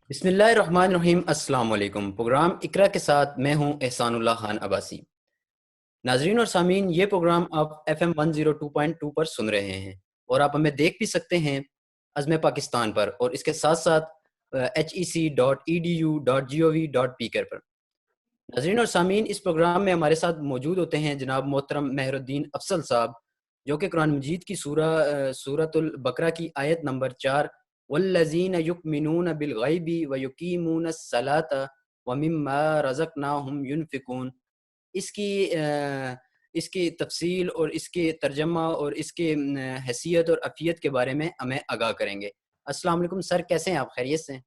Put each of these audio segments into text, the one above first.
بسم اللہ الرحمن الرحیم۔ السلام علیکم۔ پروگرام اقرا کے ساتھ میں ہوں احسان اللہ خان عباسی۔ ناظرین اور سامعین، یہ پروگرام آپ ایف ایم 102.2 پر سن رہے ہیں اور آپ ہمیں دیکھ بھی سکتے ہیں عزم پاکستان پر، اور اس کے ساتھ ساتھ HEC.edu.gov.pk پر۔ ناظرین اور سامعین، اس پروگرام میں ہمارے ساتھ موجود ہوتے ہیں جناب محترم مہر الدین افضل صاحب، جو کہ قرآن مجید کی سورۃ البقرہ کی آیت نمبر 4 والذین یؤمنون بالغیب ویقیمون الصلاۃ ومما رزقناہم ینفقون، اس کی تفصیل اور اس کے ترجمہ اور اس کے حیثیت اور افیت کے بارے میں ہمیں آگاہ کریں گے۔ السلام علیکم سر، کیسے ہیں آپ؟ خیریت سے ہیں؟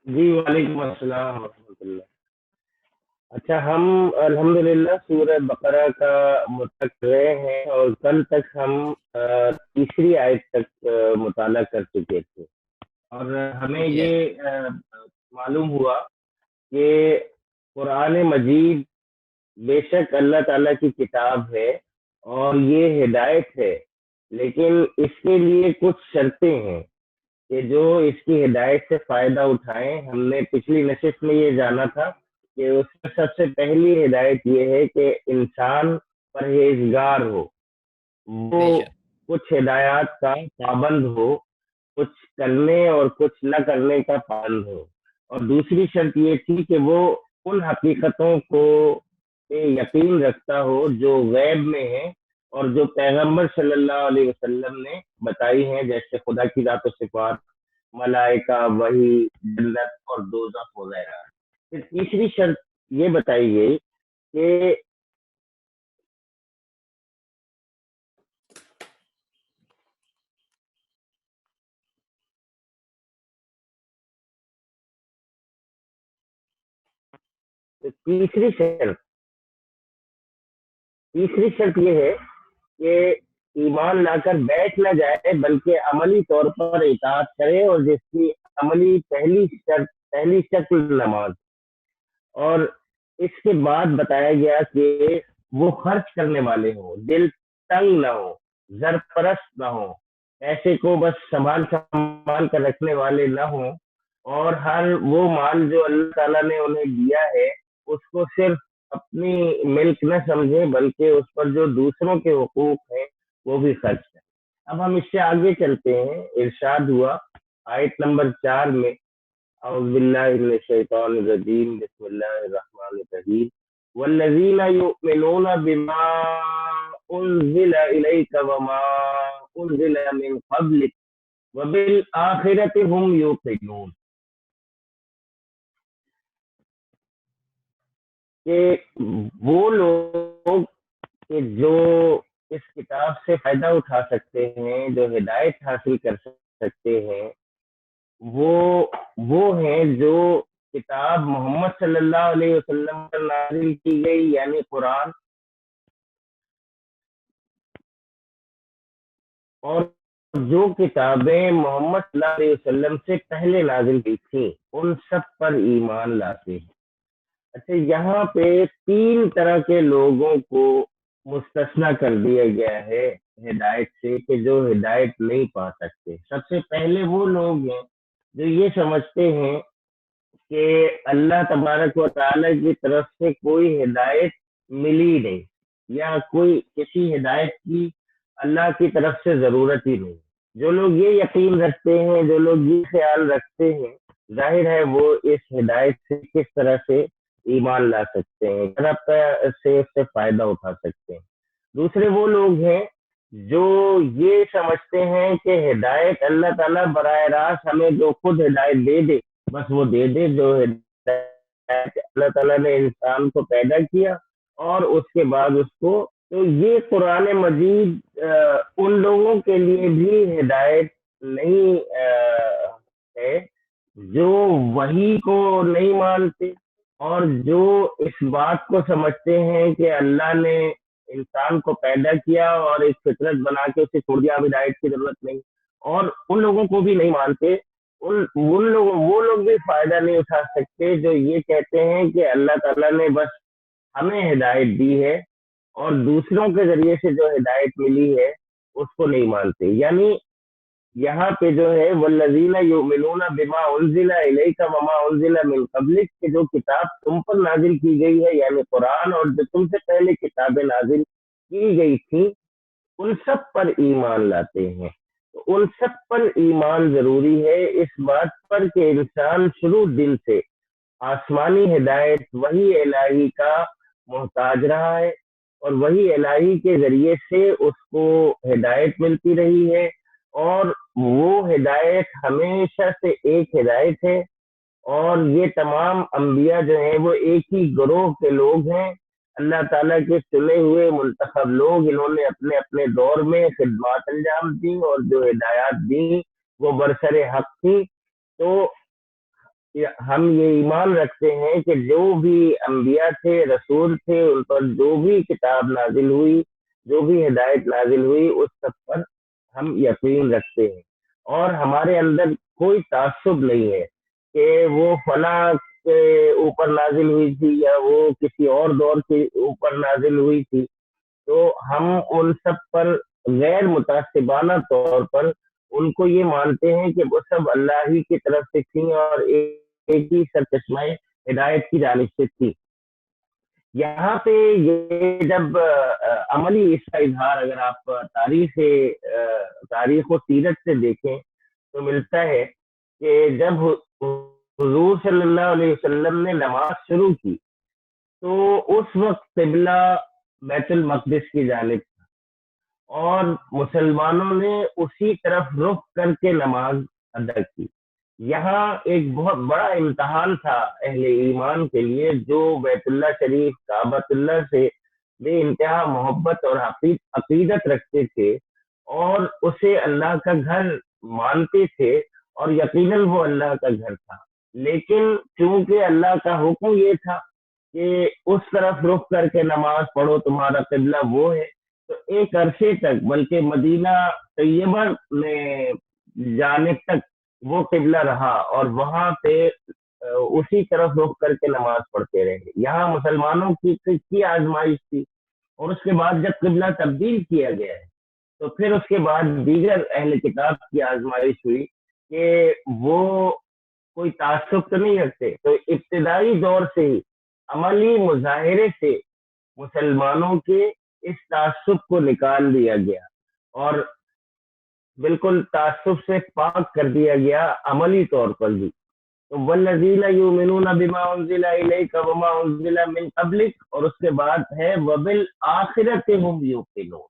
جی وعلیکم السلام ورحمۃ اللہ۔ اچھا، ہم الحمدللہ سورہ بقرہ کا مطالعہ کر رہے ہیں اور کل تک ہم تیسری آیت تک مطالعہ کر چکے تھے، اور ہمیں جی یہ معلوم ہوا کہ قرآن مجید بے شک اللہ تعالیٰ کی کتاب ہے اور یہ ہدایت ہے، لیکن اس کے لیے کچھ شرطیں ہیں کہ جو اس کی ہدایت سے فائدہ اٹھائیں۔ ہم نے پچھلی نشست میں یہ جانا تھا کہ اس میں سب سے پہلی ہدایت یہ ہے کہ انسان پرہیزگار ہو، وہ بے شک۔ کچھ ہدایات کا پابند ہو، کچھ کرنے اور کچھ نہ کرنے کا پابند ہو، اور دوسری شرط یہ تھی کہ وہ ان حقیقتوں کو یقین رکھتا ہو جو غیب میں ہے اور جو پیغمبر صلی اللہ علیہ وسلم نے بتائی ہیں، جیسے خدا کی ذات و صفات، ملائکہ، وحی، جنت اور دوزخ وغیرہ۔ پھر تیسری شرط یہ بتائی گئی کہ تیسری شرط یہ ہے کہ ایمان لا کر بیٹھ نہ جائے بلکہ عملی طور پر اطاعت کرے، اور جس کی عملی پہلی شکل نماز۔ اور اس کے بعد بتایا گیا کہ وہ خرچ کرنے والے ہوں، دل تنگ نہ ہو، زر پرست نہ ہو، پیسے کو بس سنبھال کر رکھنے والے نہ ہوں، اور ہر وہ مال جو اللہ تعالیٰ نے انہیں دیا ہے اس کو صرف اپنی ملک نہ سمجھے بلکہ اس پر جو دوسروں کے حقوق ہیں وہ بھی خرچ کریں۔ اب ہم اس سے آگے چلتے ہیں۔ ارشاد ہوا آیت نمبر 4 میں، اعوذ باللہ من الشیطان الرجیم، بسم اللہ الرحمن الرحیم، والذین یؤمنون بما انزل الیک وما انزل من قبلک وبالآخرۃ هم یوقنون، کہ وہ لوگ کہ جو اس کتاب سے فائدہ اٹھا سکتے ہیں، جو ہدایت حاصل کر سکتے ہیں، وہ ہیں جو کتاب محمد صلی اللہ علیہ وسلم پر نازل کی گئی یعنی قرآن، اور جو کتابیں محمد صلی اللہ علیہ وسلم سے پہلے نازل کی تھیں ان سب پر ایمان لاتے ہیں۔ اچھا، یہاں پہ 3 طرح کے لوگوں کو مستثنا کر دیا گیا ہے ہدایت سے، کہ جو ہدایت نہیں پا سکتے۔ سب سے پہلے وہ لوگ ہیں جو یہ سمجھتے ہیں کہ اللہ تبارک و تعالیٰ کی طرف سے کوئی ہدایت ملی نہیں، یا کوئی کسی ہدایت کی اللہ کی طرف سے ضرورت ہی نہیں۔ جو لوگ یہ یقین رکھتے ہیں، جو لوگ یہ خیال رکھتے ہیں، ظاہر ہے وہ اس ہدایت سے کس طرح سے ایمان لا سکتے ہیں، سے اس سے فائدہ اٹھا سکتے ہیں۔ دوسرے وہ لوگ ہیں جو یہ سمجھتے ہیں کہ ہدایت اللہ تعالیٰ براہ راست ہمیں جو خود ہدایت دے دے بس وہ دے دے، جو ہدایت اللہ تعالیٰ نے انسان کو پیدا کیا اور اس کے بعد اس کو، تو یہ قرآن مجید ان لوگوں کے لیے بھی ہدایت نہیں ہے جو وحی کو نہیں مانتے اور جو اس بات کو سمجھتے ہیں کہ اللہ نے انسان کو پیدا کیا اور ایک فطرت بنا کے اسے چھوڑ دیا، اب ہدایت کی ضرورت نہیں، اور ان لوگوں کو بھی نہیں مانتے۔ وہ لوگ بھی فائدہ نہیں اٹھا سکتے جو یہ کہتے ہیں کہ اللہ تعالیٰ نے بس ہمیں ہدایت دی ہے اور دوسروں کے ذریعے سے جو ہدایت ملی ہے اس کو نہیں مانتے۔ یعنی یہاں پہ جو ہے والذین یؤمنون بما انزل الیک وما انزل من قبلک، کہ جو کتاب تم پر نازل کی گئی ہے یعنی قرآن، اور جو تم سے پہلے کتابیں نازل کی گئی تھی، ان سب پر ایمان لاتے ہیں۔ تو ان سب پر ایمان ضروری ہے اس بات پر کہ انسان شروع دن سے آسمانی ہدایت وہی الہی کا محتاج رہا ہے، اور وہی الہی کے ذریعے سے اس کو ہدایت ملتی رہی ہے، اور وہ ہدایت ہمیشہ سے ایک ہدایت ہے، اور یہ تمام انبیاء جو ہیں وہ ایک ہی گروہ کے لوگ ہیں، اللہ تعالیٰ کے چنے ہوئے منتخب لوگ، انہوں نے اپنے اپنے دور میں خدمات انجام دی اور جو ہدایات دی وہ برسر حق تھی۔ تو ہم یہ ایمان رکھتے ہیں کہ جو بھی انبیاء تھے، رسول تھے، ان پر جو بھی کتاب نازل ہوئی، جو بھی ہدایت نازل ہوئی، اس سب پر ہم یقین رکھتے ہیں، اور ہمارے اندر کوئی تعصب نہیں ہے کہ وہ فلاں کے اوپر نازل ہوئی تھی یا وہ کسی اور دور کے اوپر نازل ہوئی تھی۔ تو ہم ان سب پر غیر متعصبانہ طور پر ان کو یہ مانتے ہیں کہ وہ سب اللہ ہی کی طرف سے تھیں اور ایک ہی سرچشمہ ہدایت کی جانب سے تھی۔ یہاں پہ یہ جب عملی اس کا اظہار اگر آپ تاریخ و سیرت سے دیکھیں تو ملتا ہے کہ جب حضور صلی اللہ علیہ وسلم نے نماز شروع کی تو اس وقت قبلہ بیت المقدس کی جانب تھا، اور مسلمانوں نے اسی طرف رخ کر کے نماز ادا کی۔ یہاں ایک بہت بڑا امتحان تھا اہل ایمان کے لیے، جو بیت اللہ شریف کعبۃ اللہ سے بے انتہا محبت اور عقیدت رکھتے تھے اور اسے اللہ کا گھر مانتے تھے، اور یقیناً وہ اللہ کا گھر تھا، لیکن چونکہ اللہ کا حکم یہ تھا کہ اس طرف رخ کر کے نماز پڑھو، تمہارا قبلہ وہ ہے، تو ایک عرصے تک، بلکہ مدینہ طیبہ میں جانے تک وہ قبلہ رہا، اور وہاں پہ اسی طرف رخ کر کے نماز پڑھتے رہے۔ یہاں مسلمانوں کی آزمائش تھی، اور اس کے بعد جب قبلہ تبدیل کیا گیا ہے تو پھر اس کے بعد دیگر اہل کتاب کی آزمائش ہوئی کہ وہ کوئی تعصب تو نہیں رکھتے، تو ابتدائی دور سے ہی عملی مظاہرے سے مسلمانوں کے اس تعصب کو نکال دیا گیا اور بالکل تعصب سے پاک کر دیا گیا عملی طور پر بھی۔ تو والذین یؤمنون بما انزل الیک وما انزل من قبلک، اور اس کے بعد ہے وبالآخرۃ هم یوقنون،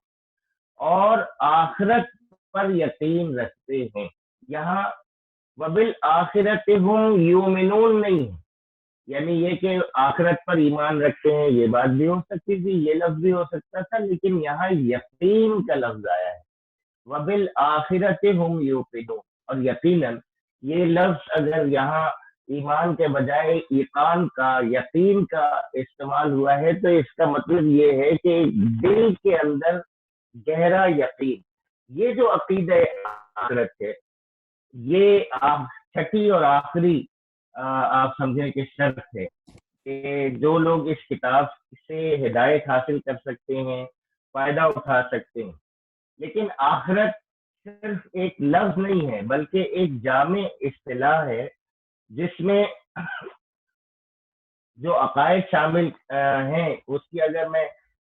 اور آخرت پر یقین رکھتے ہیں۔ یہاں وبالآخرۃ هم یؤمنون نہیں ہے، یعنی یہ کہ آخرت پر ایمان رکھتے ہیں، یہ بات بھی ہو سکتی تھی، یہ لفظ بھی ہو سکتا تھا، لیکن یہاں یقین کا لفظ آیا ہے، وبالآخرۃ هم یوقنون، اور یقیناً یہ لفظ اگر یہاں ایمان کے بجائے ایقان کا، یقین کا استعمال ہوا ہے تو اس کا مطلب یہ ہے کہ دل کے اندر گہرا یقین، یہ جو عقیدہ آخرت ہے، یہ چھٹی اور آخری آپ سمجھیں کہ شرط ہے کہ جو لوگ اس کتاب سے ہدایت حاصل کر سکتے ہیں، فائدہ اٹھا سکتے ہیں۔ لیکن آخرت صرف ایک لفظ نہیں ہے بلکہ ایک جامع اصطلاح ہے، جس میں جو عقائد شامل ہیں اس کی اگر میں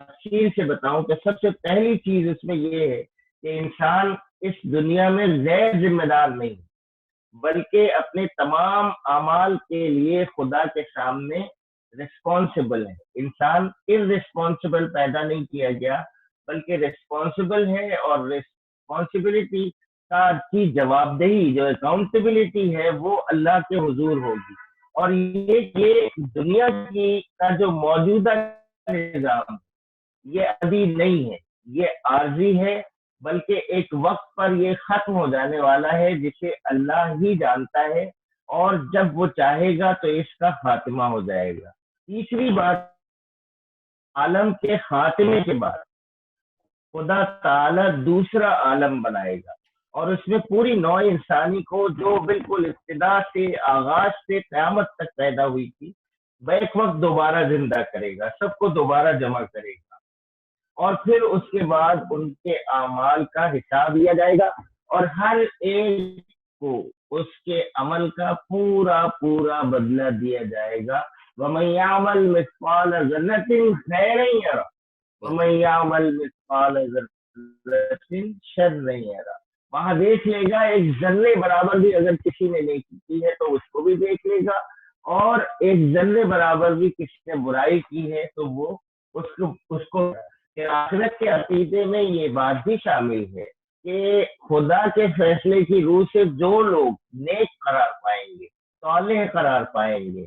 تفصیل سے بتاؤں تو سب سے پہلی چیز اس میں یہ ہے کہ انسان اس دنیا میں غیر ذمہ دار نہیں، بلکہ اپنے تمام اعمال کے لیے خدا کے سامنے رسپانسبل ہے۔ انسان اررسپانسبل پیدا نہیں کیا گیا، بلکہ رسپانسبل ہے، اور رسپانسبلٹی کی جواب دہی، جو اکاؤنٹیبلٹی ہے، وہ اللہ کے حضور ہوگی۔ اور یہ دنیا کی کا جو موجودہ نظام یہ ابھی نہیں ہے، یہ عارضی ہے، بلکہ ایک وقت پر یہ ختم ہو جانے والا ہے جسے اللہ ہی جانتا ہے، اور جب وہ چاہے گا تو اس کا خاتمہ ہو جائے گا۔ تیسری بات، عالم کے خاتمے کے بعد خدا تعالی دوسرا عالم بنائے گا، اور اس میں پوری نوع انسانی کو جو بالکل ابتدا سے آغاز سے قیامت تک پیدا ہوئی تھی بیک وقت دوبارہ زندہ کرے گا، سب کو دوبارہ جمع کرے گا، اور پھر اس کے بعد ان کے اعمال کا حساب لیا جائے گا، اور ہر ایک کو اس کے عمل کا پورا پورا بدلہ دیا جائے گا. وَمَن يَعْمَلْ مِثْقَالَ ذَرَّةٍ خَيْرًا يَرَهُ وَمَن يَعْمَلْ مِثْقَالَ ذَرَّةٍ شَرًّا يَرَهُ. وہاں دیکھ لے گا ایک ذرے برابر بھی اگر کسی نے نیکی کی ہے تو اس کو بھی دیکھ لے گا, اور ایک ذرے برابر بھی کسی نے برائی کی ہے تو وہ اس کو آخرت کے عقیدے میں یہ بات بھی شامل ہے کہ خدا کے فیصلے کی روح سے جو لوگ نیک قرار پائیں گے, صالح قرار پائیں گے,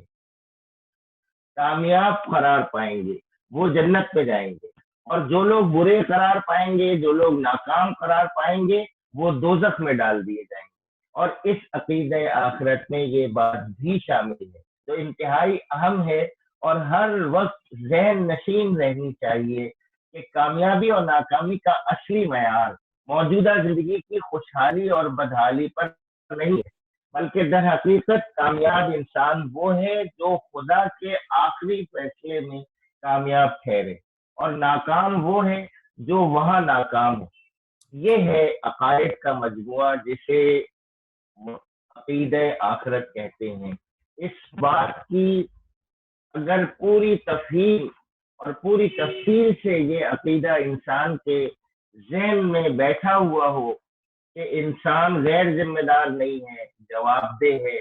کامیاب قرار پائیں گے, وہ جنت پہ جائیں گے, اور جو لوگ برے قرار پائیں گے, جو لوگ ناکام قرار پائیں گے, وہ دوزخ میں ڈال دیے جائیں گے. اور اس عقیدہ آخرت میں یہ بات بھی شامل ہے جو انتہائی اہم ہے اور ہر وقت ذہن نشین رہنی چاہیے کہ کامیابی اور ناکامی کا اصلی معیار موجودہ زندگی کی خوشحالی اور بدحالی پر نہیں ہے, بلکہ در حقیقت کامیاب انسان وہ ہے جو خدا کے آخری فیصلے میں کامیاب ٹھہرے, اور ناکام وہ ہے جو وہاں ناکام ہے. یہ ہے عقائد کا مجموعہ جسے عقیدہ آخرت کہتے ہیں. اس بات کی اگر پوری تفہیم اور پوری تفصیل سے یہ عقیدہ انسان کے ذہن میں بیٹھا ہوا ہو کہ انسان غیر ذمہ دار نہیں ہے, جواب دہ ہے,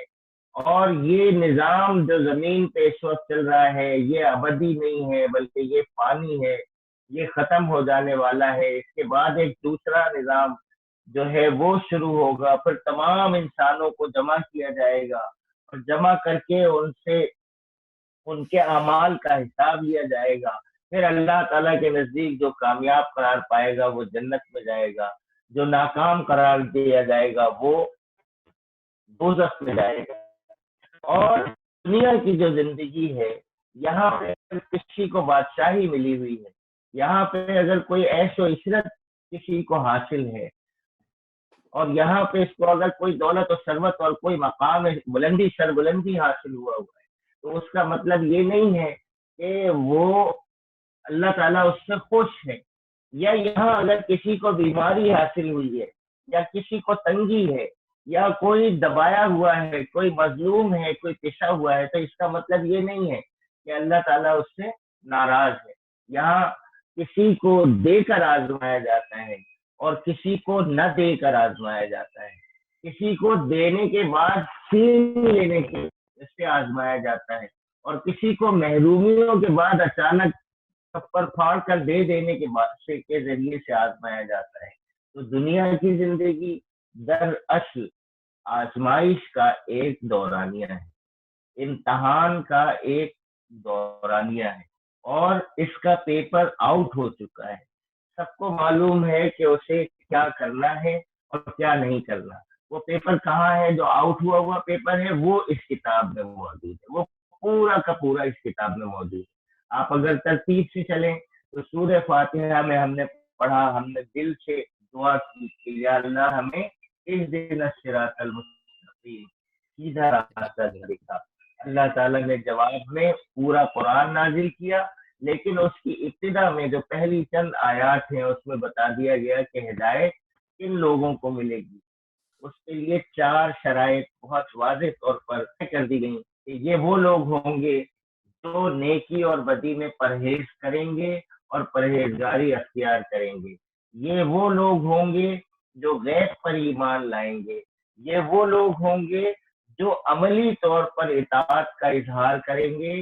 اور یہ نظام جو زمین پہ اس وقت چل رہا ہے یہ ابدی نہیں ہے بلکہ یہ فانی ہے, یہ ختم ہو جانے والا ہے, اس کے بعد ایک دوسرا نظام جو ہے وہ شروع ہوگا, پھر تمام انسانوں کو جمع کیا جائے گا اور جمع کر کے ان سے ان کے اعمال کا حساب لیا جائے گا. پھر اللہ تعالیٰ کے نزدیک جو کامیاب قرار پائے گا وہ جنت میں جائے گا, جو ناکام قرار دیا جائے گا وہ دوزخ میں جائے گا. اور دنیا کی جو زندگی ہے یہاں پہ کسی کو بادشاہی ملی ہوئی ہے, یہاں پہ اگر کوئی عیش و عشرت کسی کو حاصل ہے, اور یہاں پہ اس کو اگر کوئی دولت و ثروت اور کوئی مقام بلندی سربلندی حاصل ہوا ہے تو اس کا مطلب یہ نہیں ہے کہ وہ اللہ تعالیٰ اس سے خوش ہے. یا یہاں اگر کسی کو بیماری حاصل ہوئی ہے یا کسی کو تنگی ہے یا کوئی دبایا ہوا ہے, کوئی مظلوم ہے, کوئی پسا ہوا ہے, تو اس کا مطلب یہ نہیں ہے کہ اللہ تعالیٰ اس سے ناراض ہے. یہاں کسی کو دے کر آزمایا جاتا ہے اور کسی کو نہ دے کر آزمایا جاتا ہے, کسی کو دینے کے بعد چھین لینے کے سے آزمایا جاتا ہے, اور کسی کو محرومیوں کے بعد اچانک پر پھاڑ کر دے دینے کے ذریعے سے آزمایا جاتا ہے. تو دنیا کی زندگی دراصل آزمائش کا ایک دورانیہ ہے, امتحان کا ایک دورانیہ ہے, اور اس کا پیپر آؤٹ ہو چکا ہے. سب کو معلوم ہے کہ اسے کیا کرنا ہے اور کیا نہیں کرنا. وہ پیپر کہاں ہے جو آؤٹ ہوا پیپر ہے, وہ اس کتاب میں موجود ہے, وہ پورا کا پورا اس کتاب میں موجود ہے. آپ اگر ترتیب سے چلیں تو سورہ فاتحہ میں ہم نے پڑھا, ہم نے دل سے دعا کی کہ یا اللہ ہمیں اہدنا الصراط المستقیم, سیدھا راستہ دکھا. اللہ تعالیٰ نے جواب میں پورا قرآن نازل کیا, لیکن اس کی ابتدا میں جو پہلی چند آیات ہیں اس میں بتا دیا گیا کہ ہدایت کن لوگوں کو ملے گی. اس کے لیے 4 شرائط بہت واضح طور پر کر دی گئی کہ یہ وہ لوگ ہوں گے جو نیکی اور بدی میں پرہیز کریں گے اور پرہیزگاری اختیار کریں گے. یہ وہ لوگ ہوں گے جو غیب پر ایمان لائیں گے. یہ وہ لوگ ہوں گے جو عملی طور پر اطاعت کا اظہار کریں گے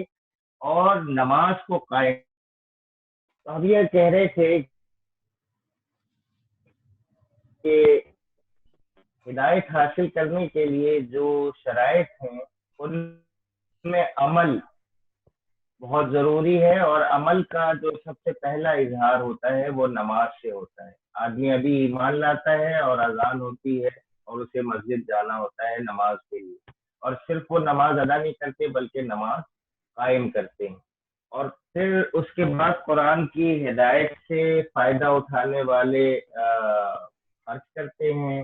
اور نماز کو قائم. تو ہم یہ کہہ رہے تھے کہ ہدایت حاصل کرنے کے لیے جو شرائط ہیں ان میں عمل بہت ضروری ہے, اور عمل کا جو سب سے پہلا اظہار ہوتا ہے وہ نماز سے ہوتا ہے. آدمی ابھی ایمان لاتا ہے اور اذان ہوتی ہے اور اسے مسجد جانا ہوتا ہے نماز کے لیے, اور صرف وہ نماز ادا نہیں کرتے بلکہ نماز قائم کرتے ہیں. اور پھر اس کے بعد قرآن کی ہدایت سے فائدہ اٹھانے والے خرچ کرتے ہیں,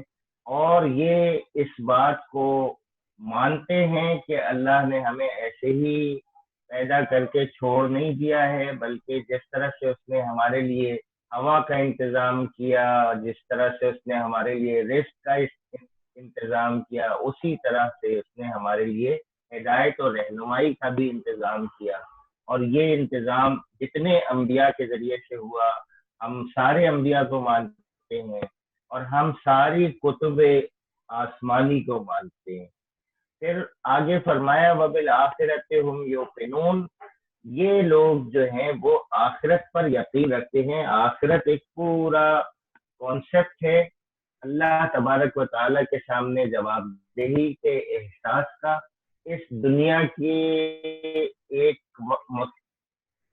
اور یہ اس بات کو مانتے ہیں کہ اللہ نے ہمیں ایسے ہی پیدا کر کے چھوڑ نہیں دیا ہے, بلکہ جس طرح سے اس نے ہمارے لیے ہوا کا انتظام کیا، جس طرح سے اس نے ہمارے لیے رزق کا انتظام کیا، اسی طرح سے اس نے ہمارے لیے ہدایت اور رہنمائی کا بھی انتظام کیا. اور یہ انتظام جتنے انبیاء کے ذریعے سے ہوا، ہم سارے انبیاء کو مانتے ہیں اور ہم ساری کتب آسمانی کو مانتے ہیں. پھر آگے فرمایا وبالآخرۃ ہم یوقنون، یہ لوگ جو ہیں وہ آخرت پر یقین رکھتے ہیں. آخرت ایک پورا کانسیپٹ ہے اللہ تبارک و تعالیٰ کے سامنے جواب دہی کے احساس کا، اس دنیا کی ایک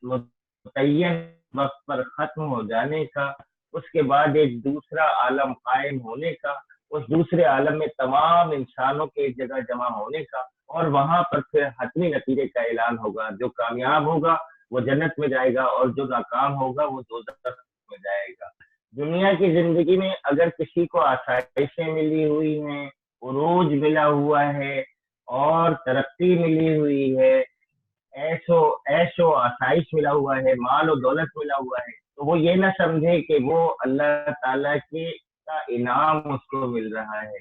متعین وقت پر ختم ہو جانے کا، اس کے بعد ایک دوسرا عالم قائم ہونے کا، اس دوسرے عالم میں تمام انسانوں کے ایک جگہ جمع ہونے کا، اور وہاں پر پھر حتمی نتیجے کا اعلان ہوگا. جو کامیاب ہوگا وہ جنت میں جائے گا اور جو ناکام ہوگا وہ دوزخ میں جائے گا. دنیا کی زندگی میں اگر کسی کو آسائشیں ملی ہوئی ہیں، عروج ملا ہوا ہے اور ترقی ملی ہوئی ہے، ایش و آسائش ملا ہوا ہے، مال و دولت ملا ہوا ہے، تو وہ یہ نہ سمجھے کہ وہ اللہ تعالیٰ کے کا انعام اس کو مل رہا ہے،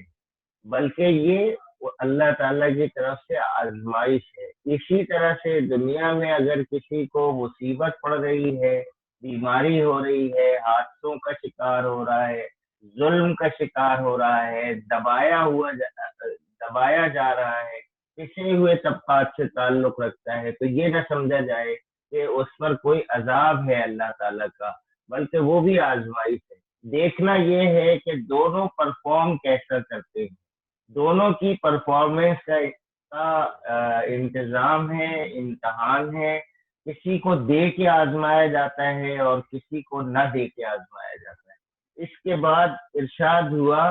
بلکہ یہ اللہ تعالیٰ کی طرف سے آزمائش ہے. اسی طرح سے دنیا میں اگر کسی کو مصیبت پڑ رہی ہے، بیماری ہو رہی ہے، حادثوں کا شکار ہو رہا ہے، ظلم کا شکار ہو رہا ہے، دبایا جا رہا ہے، پسے ہوئے طبقات سے تعلق رکھتا ہے، تو یہ نہ سمجھا جائے کہ اس پر کوئی عذاب ہے اللہ تعالیٰ کا، بلکہ وہ بھی آزمائش ہے. دیکھنا یہ ہے کہ دونوں پرفارم کیسا کرتے ہیں، دونوں کی پرفارمنس کا انتظام ہے، امتحان ہے. کسی کو دے کے آزمایا جاتا ہے اور کسی کو نہ دے کے آزمایا جاتا ہے. اس کے بعد ارشاد ہوا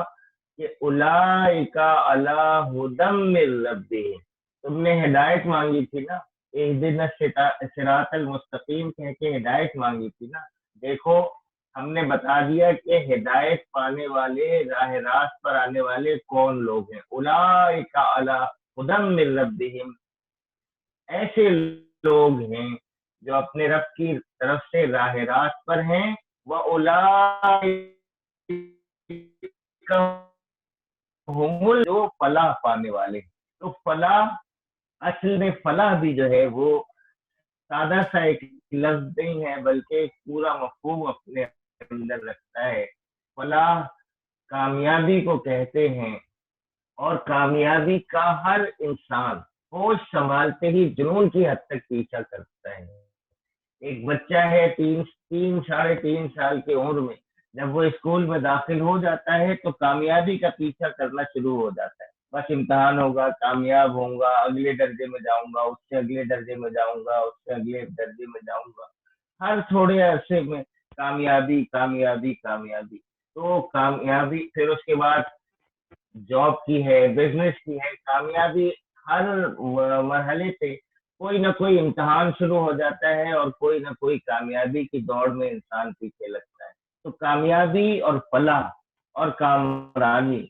کہ اولئک علی ھدی من ربہم، تم نے ہدایت مانگی تھی نا، اہدنا الصراط المستقیم کہہ کے ہدایت مانگی تھی نا. دیکھو ہم نے بتا دیا کہ ہدایت پانے والے، راہ راست پر آنے والے کون لوگ ہیں. اولئک علی ھدی من ربہم، ایسے لوگ ہیں جو اپنے رب کی طرف سے راہ راست پر ہیں. وَأُولَٰئِکَ ہم جو فلاح پانے والے. تو فلاح اصل میں فلاح بھی جو ہے وہ سادہ سا ایک لفظ نہیں ہے، بلکہ ایک پورا مفہوم اپنے اندر رکھتا ہے. فلاح کامیابی کو کہتے ہیں، اور کامیابی کا ہر انسان ہوش سنبھالتے ہی جنون کی حد تک پیچھا کرتا ہے. ایک بچہ ہے 3 سال کی عمر میں، جب وہ اسکول میں داخل ہو جاتا ہے تو کامیابی کا پیچھا کرنا شروع ہو جاتا ہے. بس امتحان ہوگا، کامیاب ہوں گا، اگلے درجے میں جاؤں گا، اس سے اگلے درجے میں جاؤں گا، اس سے اگلے درجے میں جاؤں گا، ہر تھوڑے عرصے میں کامیابی کامیابی کامیابی. تو کامیابی پھر اس کے بعد جاب کی ہے، بزنس کی ہے. کامیابی ہر مرحلے پہ کوئی نہ کوئی امتحان شروع ہو جاتا ہے اور کوئی نہ کوئی کامیابی کی دوڑ میں انسان پیچھے لگتا ہے. تو کامیابی اور فلاح اور کامرانی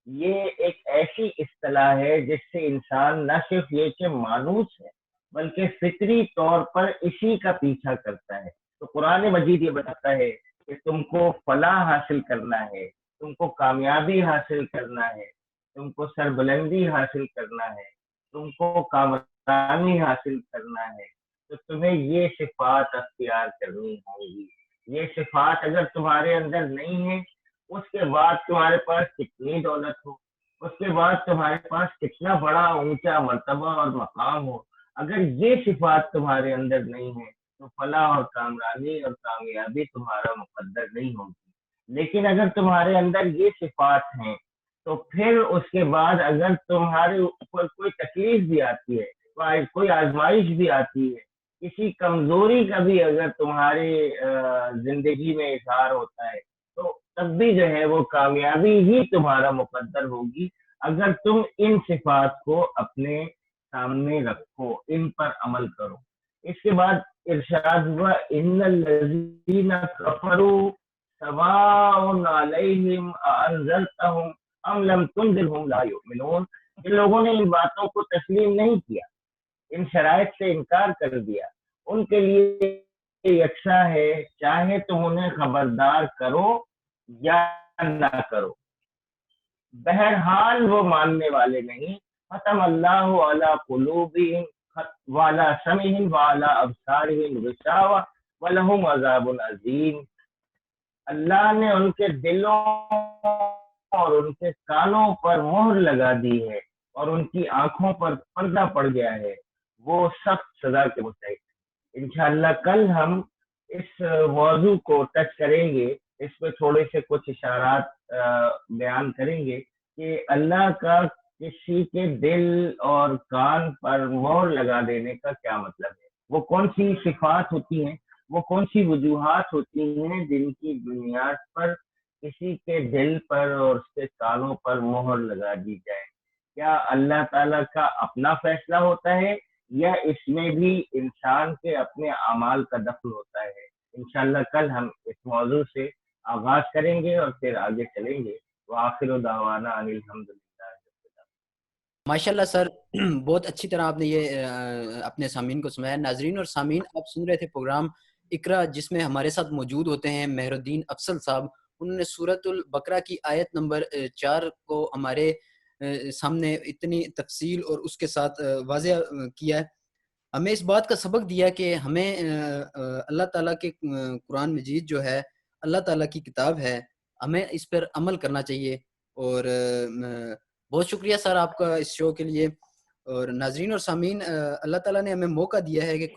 یہ ایک ایسی اصطلاح ہے جس سے انسان نہ صرف یہ کہ مانوس ہے بلکہ فطری طور پر اسی کا پیچھا کرتا ہے. تو قرآن مجید یہ بتاتا ہے کہ تم کو فلاح حاصل کرنا ہے، تم کو کامیابی حاصل کرنا ہے، تم کو سربلندی حاصل کرنا ہے، تم کو کامرانی حاصل کرنا ہے، تو تمہیں یہ صفات اختیار کرنی ہوگی. یہ صفات اگر تمہارے اندر نہیں ہے، اس کے بعد تمہارے پاس کتنی دولت ہو، اس کے بعد تمہارے پاس کتنا بڑا اونچا مرتبہ اور مقام ہو، اگر یہ صفات تمہارے اندر نہیں ہے تو فلاح اور کامرانی اور کامیابی تمہارا مقدر نہیں ہوگی. لیکن اگر تمہارے اندر یہ صفات ہیں تو پھر اس کے بعد اگر تمہارے اوپر کوئی تکلیف بھی آتی ہے، کوئی آزمائش بھی آتی ہے، کسی کمزوری کا بھی اگر تمہاری زندگی میں اظہار ہوتا ہے، تو تب بھی جو ہے وہ کامیابی ہی تمہارا مقدر ہوگی اگر تم ان صفات کو اپنے سامنے رکھو، ان پر عمل کرو. اس کے بعد ارشاد ہوا ان الذین کفروا سواء علیہم اانذرتہم ام لم تنذرہم لا یؤمنون. جن لوگوں نے ان باتوں کو تسلیم نہیں کیا، ان شرائط سے انکار کر دیا، ان کے لیے یکساں ہے، چاہے تم انہیں خبردار کرو یا نہ کرو، بہرحال وہ ماننے والے نہیں۔ ختم اللہ علی قلوبہم وعلی سمعہم وعلی ابصارہم غشاوہ ولہم عذاب عظیم۔ اللہ نے ان کے دلوں اور ان کے کانوں پر مہر لگا دی ہے اور ان کی آنکھوں پر پردہ پڑ گیا ہے، وہ سخت سزا کے مستحق۔ انشاءاللہ کل ہم اس موضوع کو ٹچ کریں گے، اس پہ تھوڑے سے کچھ اشارات بیان کریں گے کہ اللہ کا کسی کے دل اور کان پر مہر لگا دینے کا کیا مطلب ہے، وہ کون سی صفات ہوتی ہیں، وہ کون سی وجوہات ہوتی ہیں جن کی بنیاد پر کسی کے دل پر اور اس کے کانوں پر مہر لگا دی جائے۔ کیا اللہ تعالیٰ کا اپنا فیصلہ ہوتا ہے یا اس میں بھی انسان کے اپنے اعمال کا دخل ہوتا ہے؟ انشاءاللہ کل ہم اس موضوع سے آغاز کریں گے اور پھر آگے چلیں گے۔ وآخر دعوانا ان الحمدللہ۔ ماشاءاللہ سر، بہت اچھی طرح آپ نے یہ اپنے سامعین کو سنایا۔ ناظرین اور سامعین، آپ سن رہے تھے پروگرام اقرا، جس میں ہمارے ساتھ موجود ہوتے ہیں مہر الدین افضل صاحب۔ انہوں نے سورۃ البقرہ کی آیت نمبر 4 کو ہمارے سامنے اتنی تفصیل اور اس کے ساتھ واضح کیا ہے، ہمیں اس بات کا سبق دیا کہ ہمیں اللہ تعالیٰ کے قرآن مجید جو ہے اللہ تعالیٰ کی کتاب ہے، ہمیں اس پر عمل کرنا چاہیے۔ اور بہت شکریہ سر آپ کا اس شو کے لیے۔ اور ناظرین اور سامعین، اللہ تعالیٰ نے ہمیں موقع دیا ہے کہ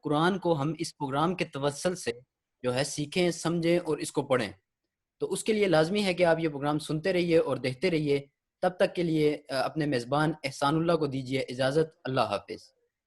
قرآن کو ہم اس پروگرام کے توسل سے جو ہے سیکھیں، سمجھیں اور اس کو پڑھیں۔ تو اس کے لیے لازمی ہے کہ آپ یہ پروگرام سنتے رہیے اور دیکھتے رہیے۔ تب تک کے لیے اپنے میزبان احسان اللہ کو دیجیے اجازت۔ اللہ حافظ۔